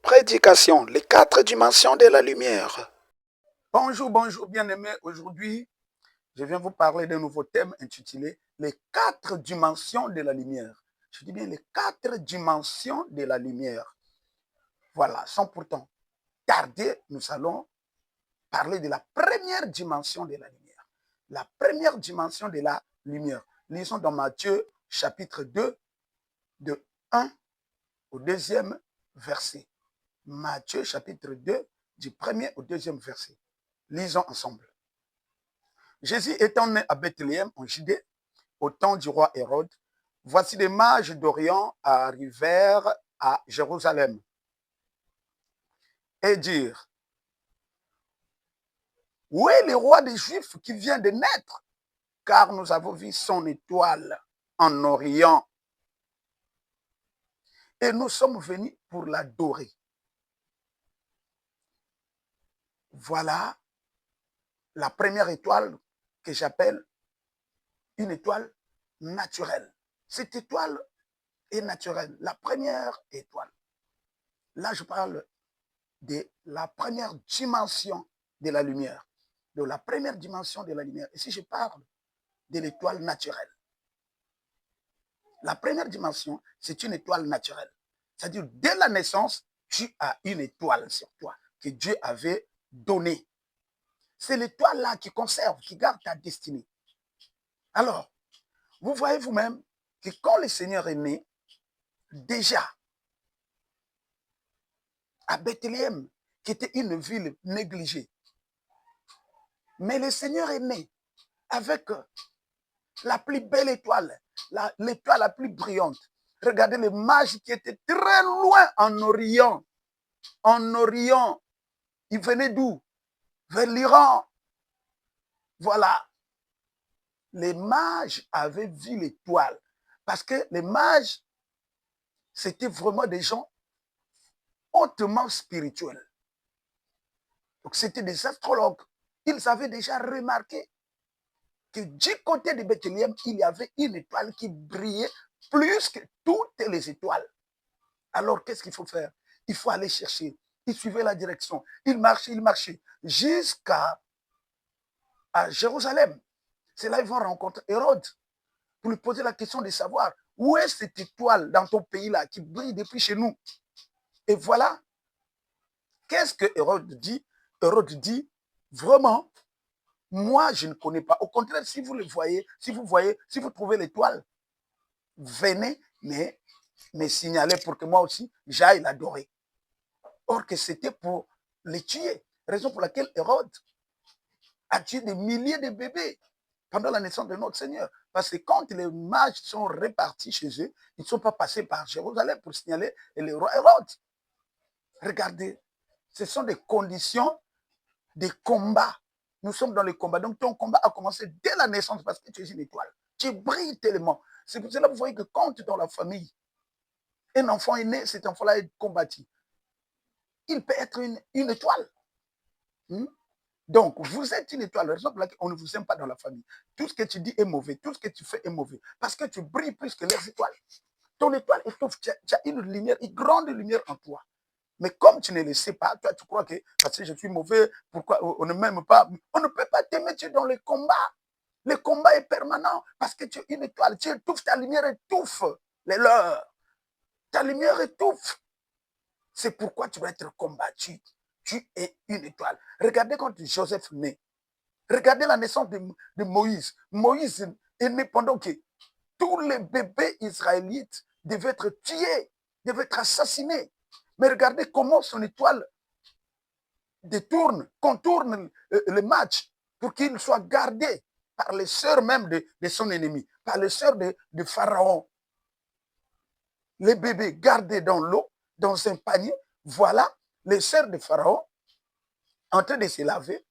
Prédication, les 4 dimensions de la lumière. Bonjour, bonjour bien-aimés. Aujourd'hui, je viens vous parler d'un nouveau thème intitulé les 4 dimensions de la lumière. Je dis bien les 4 dimensions de la lumière. Voilà, sans pourtant tarder, nous allons parler de la première dimension de la lumière. La première dimension de la lumière. Lisons dans Matthieu chapitre 2, de 1 au 2e verset. Matthieu chapitre 2, du 1er au 2e verset. Lisons ensemble. Jésus étant né à Bethléem, en Judée, au temps du roi Hérode, voici des mages d'Orient arrivèrent à Jérusalem et dirent, où est le roi des Juifs qui vient de naître? Car nous avons vu son étoile en Orient et nous sommes venus pour l'adorer. Voilà la première étoile que j'appelle une étoile naturelle. Cette étoile est naturelle. La première étoile. Là, je parle de la première dimension de la lumière. De la première dimension de la lumière. Et si je parle de l'étoile naturelle, la première dimension, c'est une étoile naturelle. C'est-à-dire, dès la naissance, tu as une étoile sur toi que Dieu avait donnée. C'est l'étoile-là qui conserve, qui garde ta destinée. Alors, vous voyez vous-même que quand le Seigneur est né, déjà, à Bethléem, qui était une ville négligée, mais le Seigneur est né avec la plus belle étoile, l'étoile la plus brillante. Regardez les mages qui étaient très loin en Orient. En Orient, ils venaient d'où? Vers l'Iran. Voilà. Les mages avaient vu l'étoile. Parce que les mages, c'était vraiment des gens hautement spirituels. Donc, c'était des astrologues. Ils avaient déjà remarqué que du côté de Bethléem, il y avait une étoile qui brillait plus que toutes les étoiles. Alors, qu'est-ce qu'il faut faire? Il faut aller chercher. Il suivait la direction. Il marchait jusqu'à Jérusalem. C'est là qu'ils vont rencontrer Hérode pour lui poser la question de savoir où est cette étoile dans ton pays-là qui brille depuis chez nous. Et voilà, qu'est-ce que Hérode dit? Hérode dit, vraiment, moi, je ne connais pas. Au contraire, si vous le voyez, si vous trouvez l'étoile, venez me signaler pour que moi aussi, j'aille l'adorer. Or que c'était pour les tuer. Raison pour laquelle Hérode a tué des milliers de bébés pendant la naissance de notre Seigneur. Parce que quand les mages sont repartis chez eux, ils ne sont pas passés par Jérusalem pour signaler le roi Hérode. Regardez, ce sont des conditions de combat. Nous sommes dans le combat. Donc ton combat a commencé dès la naissance parce que tu es une étoile. Tu brilles tellement. C'est pour cela que vous voyez que quand dans la famille, un enfant est né, cet enfant-là est combattu. Il peut être une étoile. Donc, vous êtes une étoile. La raison pour laquelle on ne vous aime pas dans la famille. Tout ce que tu dis est mauvais. Tout ce que tu fais est mauvais. Parce que tu brilles plus que les étoiles. Ton étoile étouffe. Tu as une lumière, une grande lumière en toi. Mais comme tu ne le sais pas, toi, tu crois que parce que je suis mauvais, pourquoi on ne m'aime pas? On ne peut pas t'aimer, tu es dans le combat. Le combat est permanent parce que tu es une étoile. Tu étouffes, ta lumière étouffe les leurs. Ta lumière étouffe. C'est pourquoi tu vas être combattu. Tu es une étoile. Regardez quand Joseph naît. Regardez la naissance de Moïse. Moïse est né pendant que tous les bébés israélites devaient être tués, devaient être assassinés. Mais regardez comment son étoile contourne le match pour qu'il soit gardé par les sœurs même de son ennemi, par les sœurs de Pharaon. Les bébés gardés dans l'eau, dans un panier, voilà les sœurs de Pharaon en train de se laver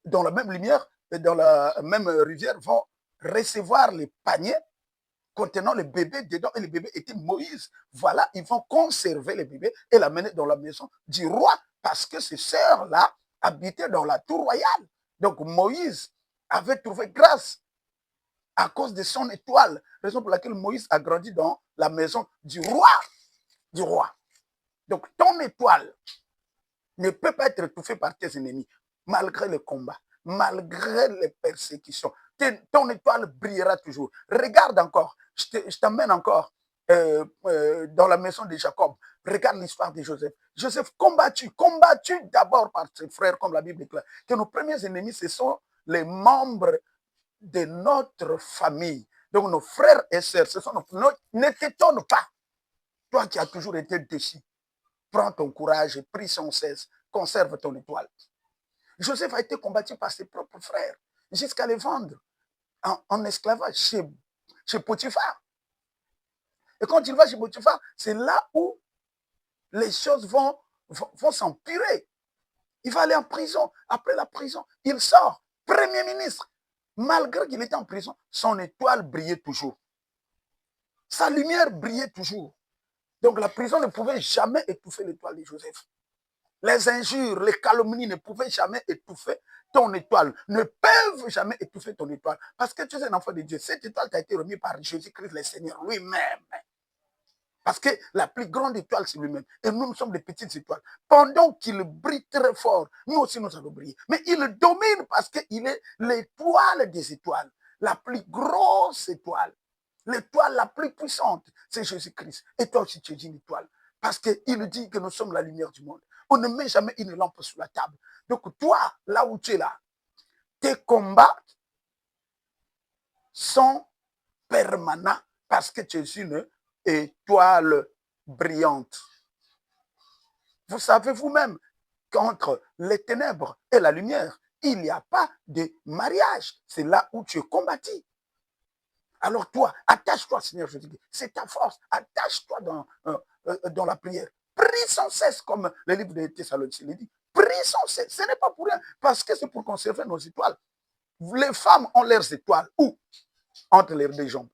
dans la même lumière, dans la même rivière, vont recevoir les paniers contenant le bébé dedans, et le bébé était Moïse. Voilà, ils vont conserver le bébé et l'amener dans la maison du roi, parce que ces sœurs-là habitaient dans la tour royale. Donc Moïse avait trouvé grâce à cause de son étoile, raison pour laquelle Moïse a grandi dans la maison du roi. du roi. Donc, ton étoile ne peut pas être étouffée par tes ennemis, malgré le combat, malgré les persécutions. Ton étoile brillera toujours. Regarde encore, je t'emmène encore dans la maison de Jacob. Regarde l'histoire de Joseph. Joseph combattu d'abord par ses frères, comme la Bible déclare, que nos premiers ennemis, ce sont les membres de notre famille. Donc nos frères et sœurs, ne t'étonne pas. Toi qui as toujours été déçu, prends ton courage et prie sans cesse, conserve ton étoile. Joseph a été combattu par ses propres frères jusqu'à les vendre en esclavage chez Potiphar. Et quand il va chez Potiphar, c'est là où les choses vont s'empirer. Il va aller en prison. Après la prison, il sort, Premier ministre. Malgré qu'il était en prison, son étoile brillait toujours. Sa lumière brillait toujours. Donc la prison ne pouvait jamais étouffer l'étoile de Joseph. Les injures, les calomnies ne pouvaient jamais étouffer ton étoile, ne peuvent jamais étouffer ton étoile. Parce que tu es un enfant de Dieu. Cette étoile t'a été remise par Jésus-Christ le Seigneur lui-même. Parce que la plus grande étoile, c'est lui-même. Et nous sommes des petites étoiles. Pendant qu'il brille très fort, nous aussi, nous allons briller. Mais il domine parce qu'il est l'étoile des étoiles. La plus grosse étoile. L'étoile la plus puissante, c'est Jésus-Christ. Et toi aussi, tu es une étoile. Parce qu'il dit que nous sommes la lumière du monde. On ne met jamais une lampe sur la table. Donc toi, là où tu es là, tes combats sont permanents parce que tu es une étoile brillante. Vous savez vous-même qu'entre les ténèbres et la lumière, il n'y a pas de mariage. C'est là où tu es combattu. Alors toi, attache-toi, Seigneur Jésus. C'est ta force. Attache-toi dans la prière. Prie sans cesse, comme le livre de Thessaloniciens dit. Prie sans cesse. Ce n'est pas pour rien, parce que c'est pour conserver nos étoiles. Les femmes ont leurs étoiles. Où? Entre les deux jambes,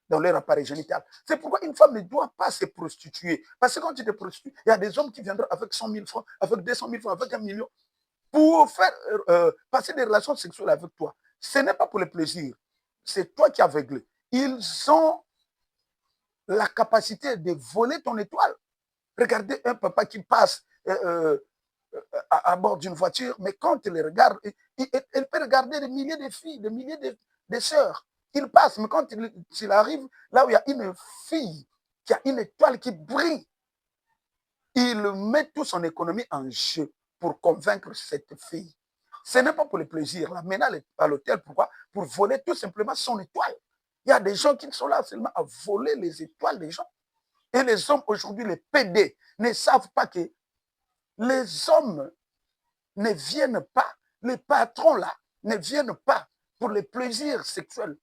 dans leur appareil génital. C'est pourquoi une femme ne doit pas se prostituer. Parce que quand tu te prostitues, il y a des hommes qui viendront avec 100 000 francs, avec 200 000 francs, avec 1 million, pour faire passer des relations sexuelles avec toi. Ce n'est pas pour le plaisir. C'est toi qui es aveuglé. Ils ont la capacité de voler ton étoile. Regardez un papa qui passe à bord d'une voiture, mais quand il les regarde, il peut regarder des milliers de filles, des milliers de sœurs. Il passe, mais quand il arrive là où il y a une fille qui a une étoile qui brille, il met toute son économie en jeu pour convaincre cette fille. Ce n'est pas pour le plaisir. La mène à l'hôtel, pourquoi? Pour voler tout simplement son étoile. Il y a des gens qui sont là seulement à voler les étoiles des gens. Et les hommes aujourd'hui, les PD, ne savent pas que les hommes ne viennent pas, les patrons là, ne viennent pas pour les plaisirs sexuels,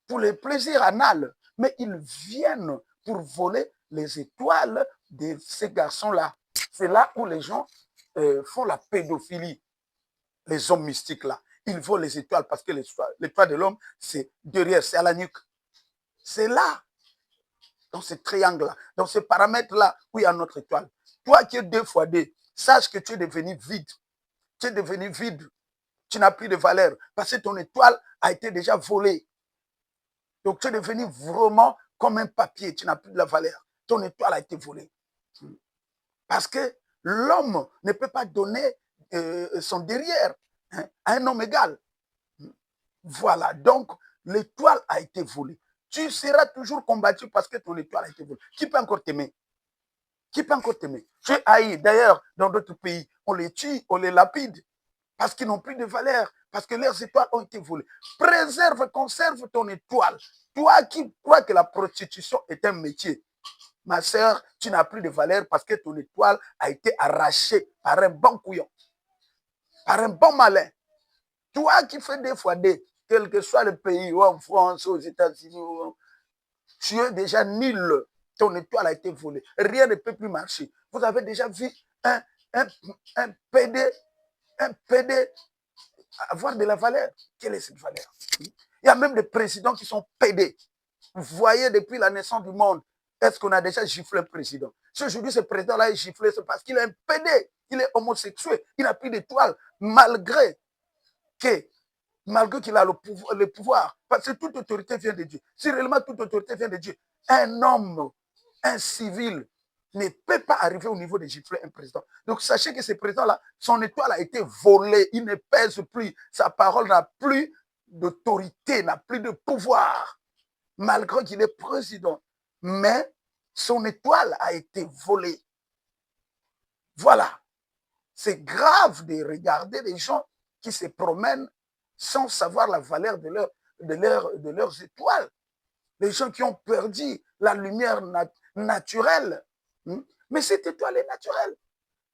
pour les plaisirs anal, mais ils viennent pour voler les étoiles de ces garçons-là. C'est là où les gens font la pédophilie, les hommes mystiques là. Ils volent les étoiles parce que l'étoile de l'homme, c'est derrière, c'est à la nuque. C'est là, dans ce triangle-là, dans ce paramètre-là, où il y a notre étoile. Toi qui es 2 fois 2, sache que tu es devenu vide. Tu es devenu vide. Tu n'as plus de valeur parce que ton étoile a été déjà volée. Donc tu es devenu vraiment comme un papier. Tu n'as plus de la valeur. Ton étoile a été volée. Parce que l'homme ne peut pas donner son derrière à un homme égal. Voilà. Donc l'étoile a été volée. Tu seras toujours combattu parce que ton étoile a été volée. Qui peut encore t'aimer? Qui peut encore t'aimer? Tu es haï. D'ailleurs, dans d'autres pays, on les tue, on les lapide. Parce qu'ils n'ont plus de valeur, parce que leurs étoiles ont été volées. Préserve, conserve ton étoile. Toi qui crois que la prostitution est un métier, ma sœur, tu n'as plus de valeur parce que ton étoile a été arrachée par un bon couillon, par un bon malin. Toi qui fais 2 fois 2, quel que soit le pays, ou en France, aux États-Unis, tu es déjà nul. Ton étoile a été volée. Rien ne peut plus marcher. Vous avez déjà vu un PD avoir de la valeur. Quelle est cette valeur? Il y a même des présidents qui sont pédés. Vous voyez, depuis la naissance du monde, est-ce qu'on a déjà giflé un président? Si aujourd'hui ce président-là est giflé, c'est parce qu'il est un pédé, il est homosexuel, il n'a plus d'étoile, malgré qu'il a le pouvoir. Parce que toute autorité vient de Dieu. Si réellement toute autorité vient de Dieu, un homme, un civil, ne peut pas arriver au niveau de gifler un président. Donc sachez que ce président-là, son étoile a été volée. Il ne pèse plus. Sa parole n'a plus d'autorité, n'a plus de pouvoir, malgré qu'il est président. Mais son étoile a été volée. Voilà. C'est grave de regarder les gens qui se promènent sans savoir la valeur de leurs étoiles. Les gens qui ont perdu la lumière naturelle. Mais cette étoile est naturelle.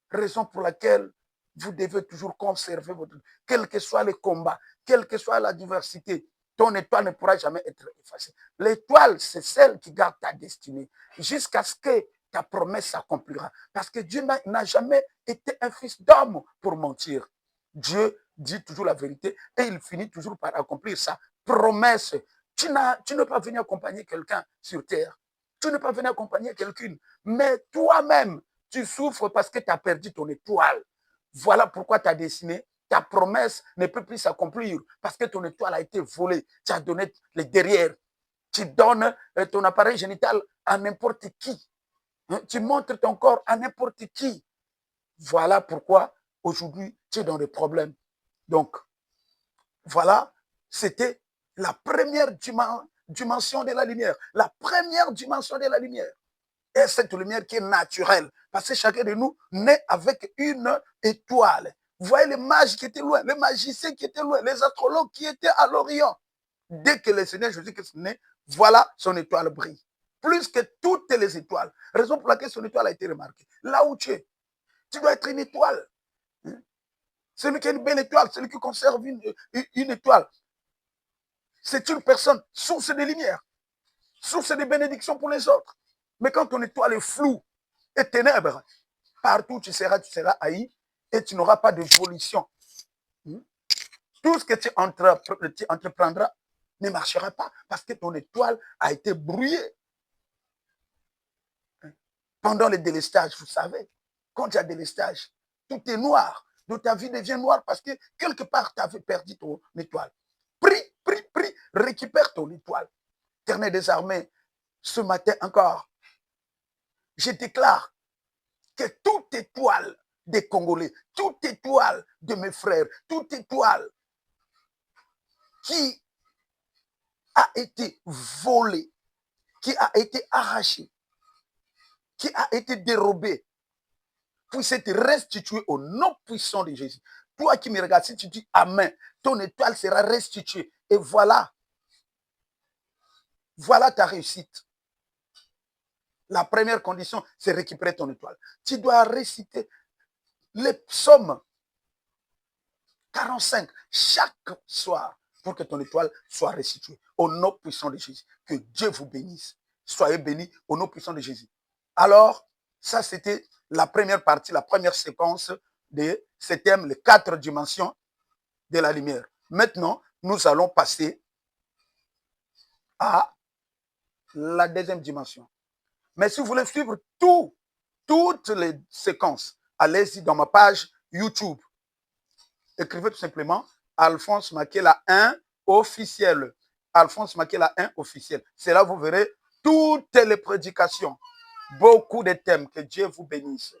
Raison pour laquelle vous devez toujours conserver votre... Quel que soit le combat, quelle que soit la diversité, ton étoile ne pourra jamais être effacée. L'étoile, c'est celle qui garde ta destinée jusqu'à ce que ta promesse s'accomplira. Parce que Dieu n'a jamais été un fils d'homme pour mentir. Dieu dit toujours la vérité et il finit toujours par accomplir sa promesse. Tu ne peux pas venir accompagner quelqu'un sur terre. Tu ne peux pas venir accompagner quelqu'une. Mais toi-même, tu souffres parce que tu as perdu ton étoile. Voilà pourquoi ta destinée, ta promesse ne peut plus s'accomplir parce que ton étoile a été volée. Tu as donné les derrière. Tu donnes ton appareil génital à n'importe qui. Tu montres ton corps à n'importe qui. Voilà pourquoi aujourd'hui, tu es dans des problèmes. Donc, voilà, c'était la première dimension de la lumière. La première dimension de la lumière. Et cette lumière qui est naturelle. Parce que chacun de nous naît avec une étoile. Vous voyez les mages qui étaient loin, les magiciens qui étaient loin, les astrologues qui étaient à l'Orient. Dès que le Seigneur Jésus-Christ est né, voilà, son étoile brille. Plus que toutes les étoiles. Raison pour laquelle son étoile a été remarquée. Là où tu es, tu dois être une étoile. Celui qui a une belle étoile, celui qui conserve une étoile, c'est une personne source de lumière, source de bénédiction pour les autres. Mais quand ton étoile est floue et ténèbres, partout tu seras haï et tu n'auras pas d'évolution. Tout ce que tu entreprendras ne marchera pas parce que ton étoile a été brouillée. Pendant le délestage, vous savez, quand il y a délestage, tout est noir. Donc ta vie devient noire parce que quelque part, tu avais perdu ton étoile. Prie, récupère ton étoile. Éternel des armées, ce matin encore, je déclare que toute étoile des Congolais, toute étoile de mes frères, toute étoile qui a été volée, qui a été arrachée, qui a été dérobée, puisse être restituée au nom puissant de Jésus. Toi qui me regardes, si tu dis Amen, ton étoile sera restituée. Et voilà, voilà ta réussite. La première condition, c'est récupérer ton étoile. Tu dois réciter les psaumes 45 chaque soir pour que ton étoile soit restituée. Au nom puissant de Jésus. Que Dieu vous bénisse. Soyez bénis au nom puissant de Jésus. Alors, ça c'était la première partie, la première séquence de ce thème, les 4 dimensions de la lumière. Maintenant, nous allons passer à la deuxième dimension. Mais si vous voulez suivre toutes les séquences, allez-y dans ma page YouTube. Écrivez tout simplement Alphonse Makela 1 officiel. Alphonse Makela 1 officiel. C'est là où vous verrez toutes les prédications, beaucoup de thèmes. Que Dieu vous bénisse.